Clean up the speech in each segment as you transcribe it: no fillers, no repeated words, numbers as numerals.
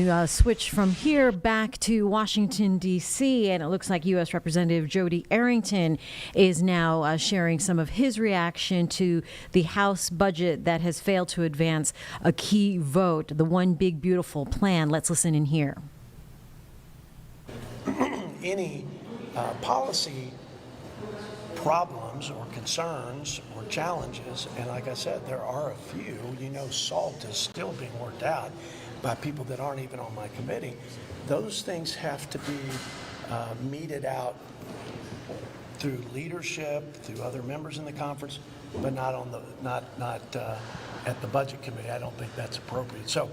Switch from here back to Washington, D.C., and it looks like U.S. Representative Jody Arrington is now sharing some of his reaction to the House budget that has failed to advance a key vote, the One Big Beautiful Plan. Let's listen in here. Any policy problems or concerns or challenges, and like I said, there are a few. SALT is still being worked out by people that aren't even on my committee. Those things have to be meted out through leadership, through other members in the conference, but not on the not at the budget committee. I don't think that's appropriate. So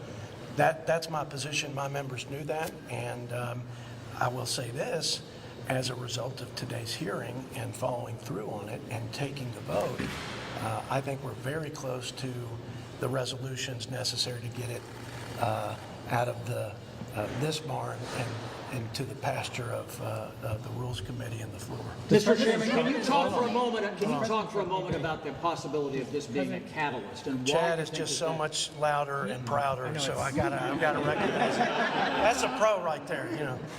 that's my position. My members knew that, and I will say this: as a result of today's hearing and following through on it and taking the vote, I think we're very close to the resolutions necessary to get it out of this barn and into the pasture of the Rules Committee and the floor. Mr. Chairman, can you talk for a moment? Can you talk for a moment about the possibility of this being a catalyst? And Chad is just so much louder and prouder, so I've got to recognize it. That's a pro right there,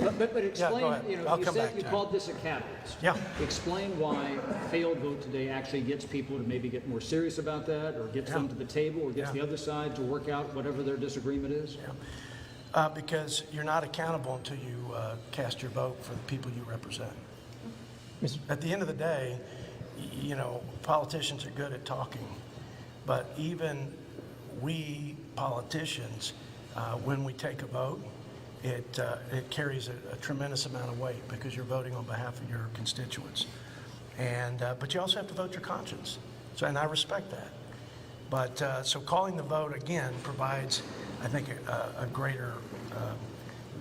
But explain. Yeah, go ahead. You said you called this a catalyst. Yeah. Explain why a failed vote today actually gets people to maybe get more serious about that, or gets them to the table, or gets the other side to work out whatever their disagreement is. Yeah. Because you're not accountable until you cast your vote for the people you represent. At the end of the day, politicians are good at talking, but even we politicians, when we take a vote, it carries a tremendous amount of weight because you're voting on behalf of your constituents. And but you also have to vote your conscience. And I respect that. But so calling the vote again provides, I think, a greater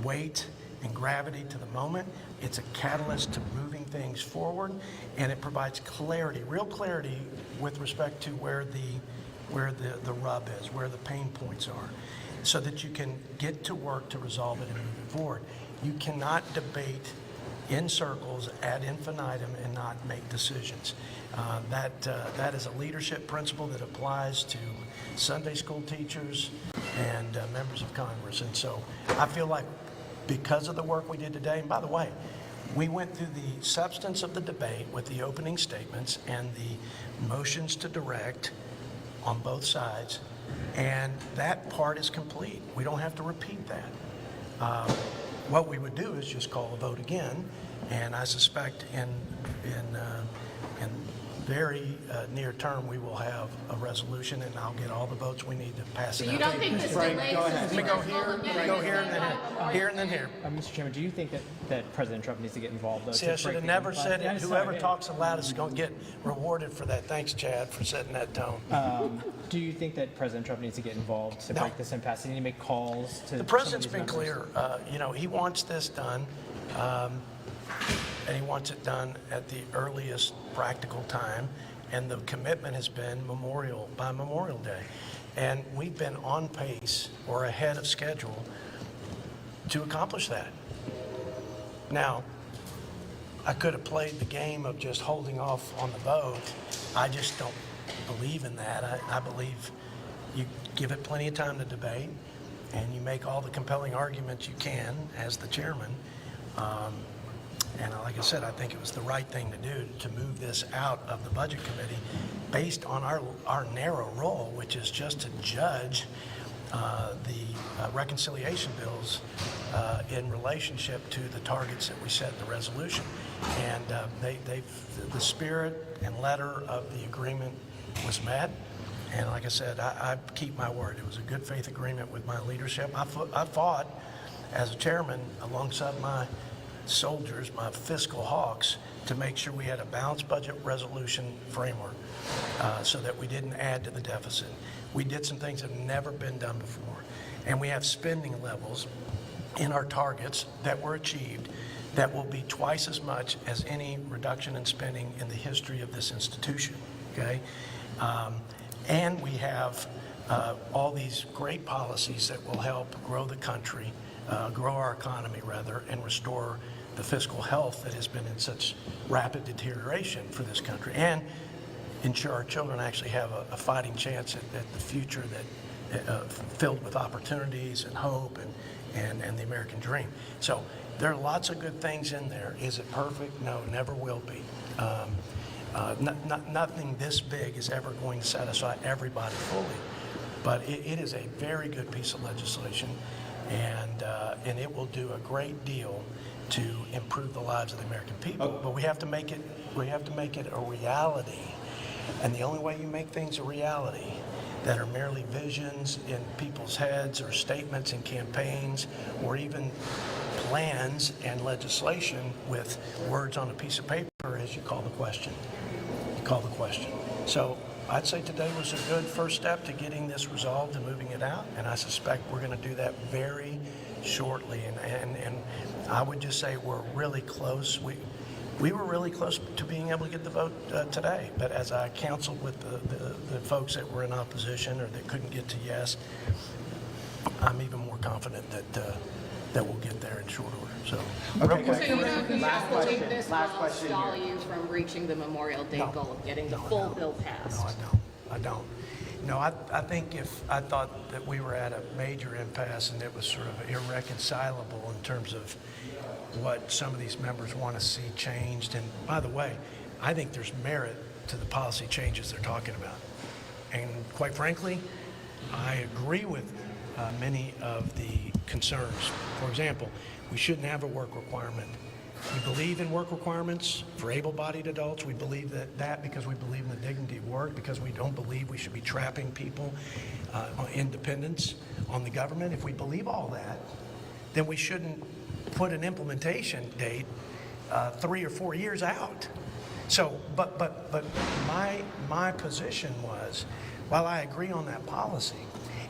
weight and gravity to the moment. It's a catalyst to moving things forward, and it provides clarity, real clarity, with respect to where the rub is, where the pain points are, so that you can get to work to resolve it and move it forward. You cannot debate in circles ad infinitum and not make decisions. That is a leadership principle that applies to Sunday school teachers and members of Congress. And so I feel like because of the work we did today, and by the way, we went through the substance of the debate with the opening statements and the motions to direct on both sides, and that part is complete. We don't have to repeat that. What we would do is just call a vote again, and I suspect in very near term we will have a resolution, and I'll get all the votes we need to pass it out. You don't think this delay Let me go here and then here and then here. Mr. Chairman, do you think that President Trump needs to get involved? Though, See, I should have never said it. Whoever talks the loudest is going to get rewarded for that. Thanks, Chad, for setting that tone. Do you think that President Trump needs to get involved to break this impasse? He needs to make calls to. The president's been clear. He wants this done, and he wants it done at the earliest practical time. And the commitment has been by Memorial Day. And we've been on pace or ahead of schedule to accomplish that. Now, I could have played the game of just holding off on the vote. I just don't believe in that. I believe you give it plenty of time to debate, and you make all the compelling arguments you can as the chairman. And like I said, I think it was the right thing to do to move this out of the Budget Committee based on our narrow role, which is just to judge the reconciliation bills in relationship to the targets that we set in the resolution. And the spirit and letter of the agreement was met. And like I said, I keep my word. It was a good faith agreement with my leadership. I fought as a chairman alongside my soldiers, my fiscal hawks, to make sure we had a balanced budget resolution framework so that we didn't add to the deficit. We did some things that have never been done before. And we have spending levels in our targets that were achieved that will be twice as much as any reduction in spending in the history of this institution, okay? And we have all these great policies that will help grow the country, grow our economy rather, and restore the fiscal health that has been in such rapid deterioration for this country, and ensure our children actually have a fighting chance at the future that filled with opportunities and hope and American dream. So there are lots of good things in there. Is it perfect? No, never will be. Nothing this big is ever going to satisfy everybody fully, but it is a very good piece of legislation, and it will do a great deal to improve the lives of the American people. But we have to make it a reality, and the only way you make things a reality that are merely visions in people's heads or statements in campaigns or even plans and legislation with words on a piece of paper is you call the question. So I'd say today was a good first step to getting this resolved and moving it out, and I suspect we're going to do that very shortly. And I would just say we're really close. We were really close to being able to get the vote today, but as I counseled with the folks that were in opposition or that couldn't get to yes, I'm even more confident that we'll get there in short order. So, real quick. So you don't believe this Last will question stall here. you from reaching the Memorial Day goal of getting the full bill passed? No, I don't. No, I think I thought that we were at a major impasse and it was sort of irreconcilable in terms of what some of these members want to see changed. And by the way, I think there's merit to the policy changes they're talking about. And quite frankly, I agree with many of the concerns. For example, we shouldn't have a work requirement. We believe in work requirements for able-bodied adults. We believe that because we believe in the dignity of work, because we don't believe we should be trapping people on independence on the government. If we believe all that, then we shouldn't put an implementation date 3 or 4 years out. So, but my position was, while I agree on that policy,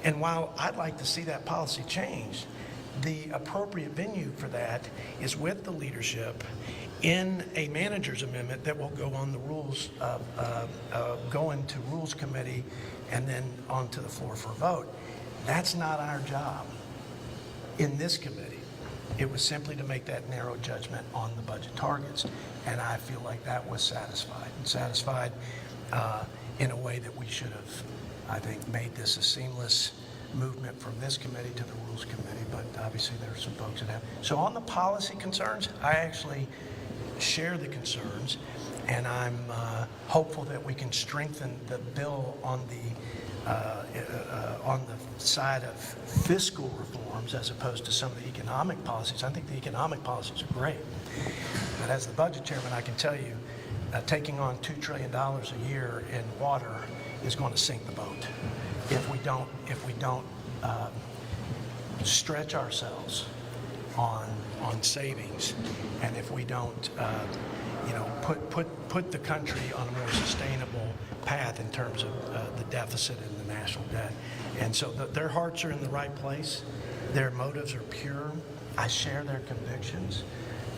and while I'd like to see that policy changed, the appropriate venue for that is with the leadership in a manager's amendment that will go on the rules, go into Rules Committee and then onto the floor for a vote. That's not our job in this committee. It was simply to make that narrow judgment on the budget targets, and I feel like that was satisfied in a way that we should have, I think, made this a seamless movement from this committee to the Rules Committee, but obviously there are some folks that have. So on the policy concerns, I actually share the concerns, and I'm hopeful that we can strengthen the bill on the side of fiscal reforms as opposed to some of the economic policies. I think the economic policies are great, but as the budget chairman, I can tell you, taking on $2 trillion a year in water is going to sink the boat if we don't stretch ourselves on savings, and if we don't put the country on a more sustainable path in terms of the deficit and the national debt. And so their hearts are in the right place. Their motives are pure. I share their convictions,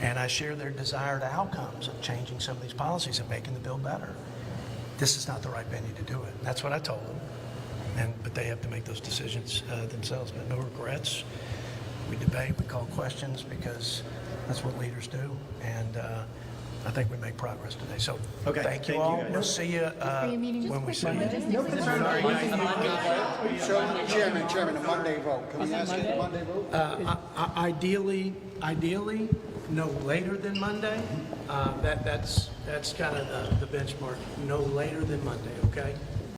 and I share their desired outcomes of changing some of these policies and making the bill better. This is not the right venue to do it. That's what I told them. But they have to make those decisions themselves. But no regrets. We debate, we call questions, because that's what leaders do. And I think we make progress today. So thank you all. We'll see you when we see you. Chairman, a Monday vote. Can we ask for a Monday vote? Ideally, no later than Monday. That's kind of the benchmark. No later than Monday, okay?